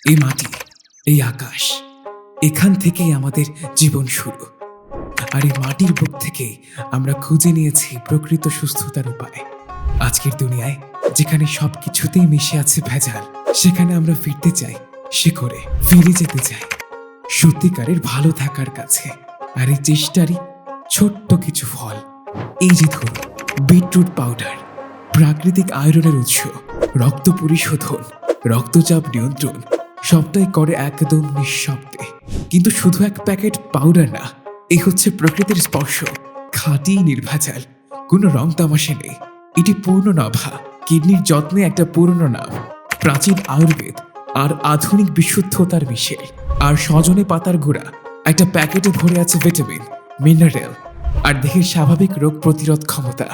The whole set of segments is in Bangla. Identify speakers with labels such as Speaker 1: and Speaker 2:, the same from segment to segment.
Speaker 1: এই মাটি, এই আকাশ, এখান থেকেই আমাদের জীবন শুরু। আর এই মাটির বুক থেকেই আমরা খুঁজে নিয়েছি প্রকৃত সুস্থতার উপায়। আজকের দুনিয়ায় যেখানে সবকিছুতেই মিশে আছে ভেজাল, সেখানে আমরা ফিরতে চাই শিকড়ে, ফিরে যেতে চাই সত্যিকারের ভালো থাকার কাছে। আর এই চেষ্টারই ছোট্ট কিছু ফল। এই যে ধরুন, বিটরুট পাউডার, প্রাকৃতিক আয়রনের উৎস, রক্ত পরিশোধন, রক্তচাপ নিয়ন্ত্রণ, সবটাই করে একদম নিঃশব্দে। কিন্তু শুধু এক প্যাকেট পাউডার না, এই হচ্ছে প্রকৃতির স্পর্শ, খাঁটি নির্ভেজাল, কোনো রং তামাশে নেই। এটি পূর্ণ নাভা, কিডনির যত্নে একটা পুরনো নাম, প্রাচীন আয়ুর্বেদ আর আধুনিক বিশুদ্ধতার মিশেল। আর সজনে পাতার গুঁড়া একটা প্যাকেটে ভরে আছে ভিটামিন, মিনারেল আর দেহের স্বাভাবিক রোগ প্রতিরোধ ক্ষমতা।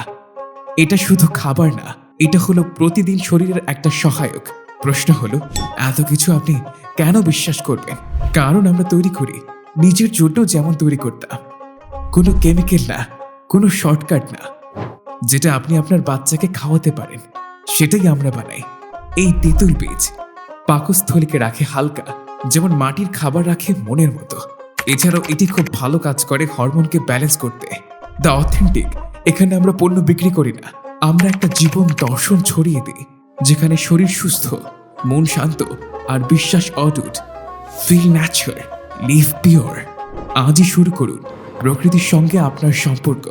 Speaker 1: এটা শুধু খাবার না, এটা হলো প্রতিদিন শরীরের একটা সহায়ক। প্রশ্ন হলো, এত কিছু আপনি কেন বিশ্বাস করবেন? কারণ আমরা তৈরি করি নিজের জন্য, যেমন তৈরি করতাম। কোনো কেমিক্যাল না, কোনো শর্টকাট না। যেটা আপনি আপনার বাচ্চাকে খাওয়াতে পারেন, সেটাই আমরা বানাই। এই তেঁতুল বীজ পাকস্থলীকে রাখে হালকা, যেমন মাটির খাবার রাখে মনের মতো। এছাড়াও এটি খুব ভালো কাজ করে হরমোনকে ব্যালেন্স করতে। দ্য অথেন্টিক, এখানে আমরা পণ্য বিক্রি করি না, আমরা একটা জীবন দর্শন ছড়িয়ে দিই, যেখানে শরীর সুস্থ, মন শান্ত আর বিশ্বাস অটুট। Feel natural, live pure. আজই শুরু করুন প্রকৃতির সঙ্গে আপনার সম্পর্ক।